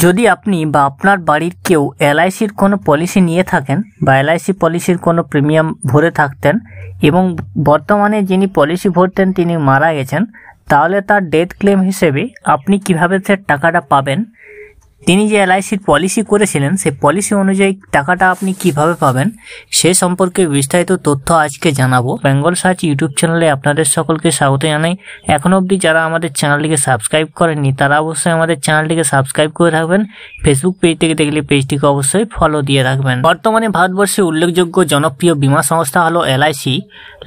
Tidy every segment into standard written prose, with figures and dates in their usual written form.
যদি আপনি বা আপনার বাড়ির কেউ এলআইসির কোনো পলিসি নিয়ে থাকেন বা এলআইসি পলিসির কোনো প্রিমিয়াম ভরে থাকতেন এবং বর্তমানে যিনি পলিসি ভরতেন তিনি মারা গেছেন, তাহলে তার ডেথ ক্লেম হিসেবে আপনি কিভাবে সে টাকাটা পাবেন, তিনি যে এলআইসির পলিসি করেছিলেন সেই পলিসি অনুযায়ী টাকাটা আপনি কিভাবে পাবেন সে সম্পর্কে বিস্তারিত তথ্য আজকে জানাবো। বেঙ্গল সার্চ ইউটিউব চ্যানেলে আপনাদের সকলকে স্বাগত জানাই। এখনো অবধি যারা আমাদের চ্যানেলটিকে সাবস্ক্রাইব করেননি তারা অবশ্যই আমাদের চ্যানেলটিকে সাবস্ক্রাইব করে রাখবেন। ফেসবুক পেজ থেকে দেখলে পেজটিকে অবশ্যই ফলো দিয়ে রাখবেন। বর্তমানে ভারতবর্ষে উল্লেখযোগ্য জনপ্রিয় বীমা সংস্থা হলো LIC,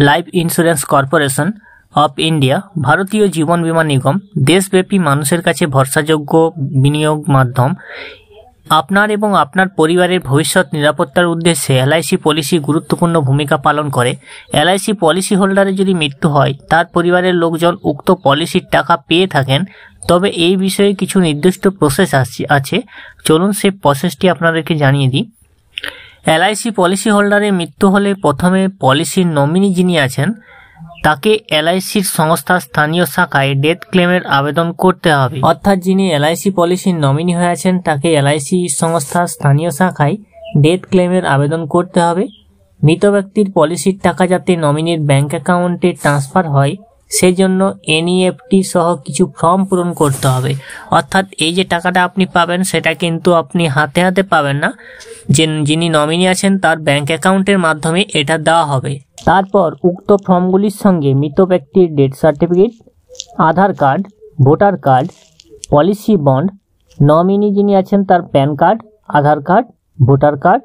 life insurance corporation of India, ভারতীয় জীবন বীমা নিগম, দেশব্যাপী মানুষের কাছে ভরসাযোগ্য বিনিয়োগ মাধ্যম। আপনার এবং আপনার পরিবারের ভবিষ্যৎ নিরাপত্তার উদ্দেশ্যে এলআইসি পলিসি গুরুত্বপূর্ণ ভূমিকা পালন করে। এলআইসি পলিসি হোল্ডারের যদি মৃত্যু হয়, তার পরিবারের লোকজন উক্ত পলিসির টাকা পেয়ে থাকেন, তবে এই বিষয়ে কিছু নির্দিষ্ট প্রসেস আছে। চলুন সেই প্রসেসটি আপনাদেরকে জানিয়ে দিই। এলআইসি পলিসি হোল্ডারের মৃত্যু হলে প্রথমে পলিসির নমিনি যিনি আছেন তাকে এলআইসির সংস্থার স্থানীয় শাখায় ডেথ ক্লেমের আবেদন করতে হবে। অর্থাৎ যিনি এলআইসি পলিসির নমিনি হয়ে আছেন তাকে এলআইসি সংস্থার স্থানীয় শাখায় ডেথ ক্লেমের আবেদন করতে হবে। মৃত ব্যক্তির পলিসির টাকা যাতে নমিনির ব্যাংক অ্যাকাউন্টে ট্রান্সফার হয় সেজন্য এনইএফটি সহ কিছু ফর্ম পূরণ করতে হবে। অর্থাৎ এই যে টাকাটা আপনি পাবেন সেটা কিন্তু আপনি হাতে হাতে পাবেন না, যিনি নমিনি আছেন তার ব্যাংক অ্যাকাউন্টের মাধ্যমে এটা দেওয়া হবে। তারপর উক্ত ফর্মগুলির সঙ্গে মৃত ব্যক্তির death certificate, Aadhaar card, voter card, policy bond, nominee যিনি আছেন তার PAN card, Aadhaar card, voter card,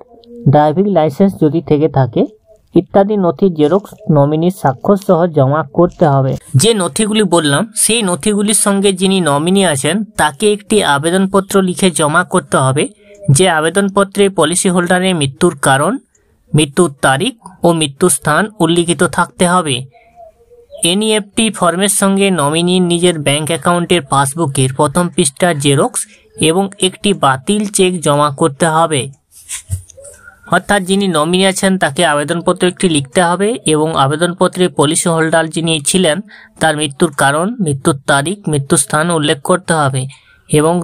driving licence যদি থেকে থাকে ইত্যাদি নথির জেরক্স নমিনির স্বাক্ষর সহ জমা করতে হবে। যে নথিগুলি বললাম সেই নথিগুলির সঙ্গে যিনি নমিনি আছেন তাকে একটি আবেদনপত্র লিখে জমা করতে হবে। যে আবেদনপত্রে পলিসি হোল্ডারের মৃত্যুর কারণ, মৃত্যুর তারিখ ও মৃত্যুর স্থান উল্লিখিত থাকতে হবে। এনইএফটি ফর্মের সঙ্গে নমিনির নিজের ব্যাংক অ্যাকাউন্টের পাসবুকের প্রথম পৃষ্ঠার জেরক্স এবং একটি বাতিল চেক জমা করতে হবে। অর্থাৎ যিনি নমিনি আছেন তাকে আবেদনপত্র একটি লিখতে হবে এবং আবেদনপত্রে পলিসি হোল্ডার যিনি ছিলেন তার মৃত্যুর কারণ, মৃত্যুর তারিখ, মৃত্যুর স্থান উল্লেখ করতে হবে এবং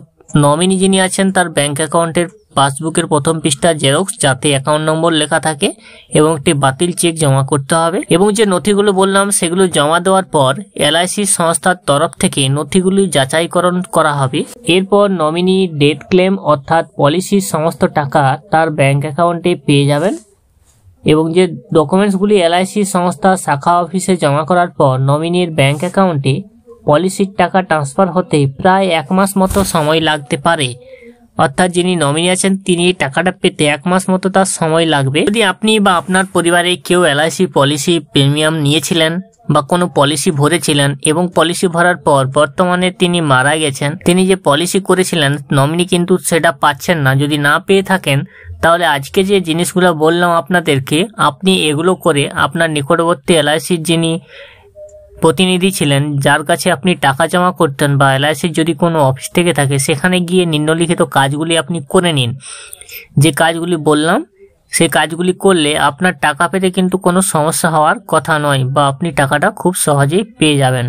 নমিনি যিনি আছেন তার ব্যাংক অ্যাকাউন্টের পাসবুকের প্রথম পৃষ্ঠার জেরক্স যাতে অ্যাকাউন্ট নম্বর লেখা থাকে এবং একটি বাতিল চেক জমা করতে হবে। এবং যে নথিগুলো বললাম সেগুলো জমা দেওয়ার পর এলআইসি সংস্থার তরফ থেকে নথিগুলি যাচাইকরণ করা হবে। এরপর নমিনি ডেথ ক্লেম অর্থাৎ পলিসির সমস্ত টাকা তার ব্যাংক অ্যাকাউন্টে পেয়ে যাবেন। এবং যে ডকুমেন্টসগুলি এলআইসি সংস্থা শাখা অফিসে জমা করার পর নমিনির ব্যাংক অ্যাকাউন্টে পলিসির টাকা ট্রান্সফার হতে প্রায় 1 মাস মতো সময় লাগতে পারে। অর্থাৎ যিনি নমিনি আছেন তিনি টাকাটা পেতে 1 মাস মতো তার সময় লাগবে। যদি আপনি বা আপনার পরিবারে কেউ এলআইসি পলিসি প্রিমিয়াম নিয়েছিলেন বা কোনো পলিসি ভরেছিলেন এবং পলিসি ভরার পর বর্তমানে তিনি মারা গেছেন, তিনি যে পলিসি করেছিলেন নমিনি কিন্তু সেটা পাচ্ছেন না, যদি না পেয়ে থাকেন তাহলে আজকে যে জিনিসগুলো বললাম আপনাদেরকে, আপনি এগুলো করে আপনার নিকটবর্তী এলআইসির যিনি প্রতিনিধি ছিলেন যার কাছে আপনি টাকা জমা করতেন বা এলআইসির যদি কোনো অফিস থেকে থাকে সেখানে গিয়ে নিম্নলিখিত কাজগুলি আপনি করে নিন। যে কাজগুলি বললাম সেই কাজগুলি করলে আপনার টাকা পেতে কিন্তু কোনো সমস্যা হওয়ার কথা নয় বা আপনি টাকাটা খুব সহজেই পেয়ে যাবেন।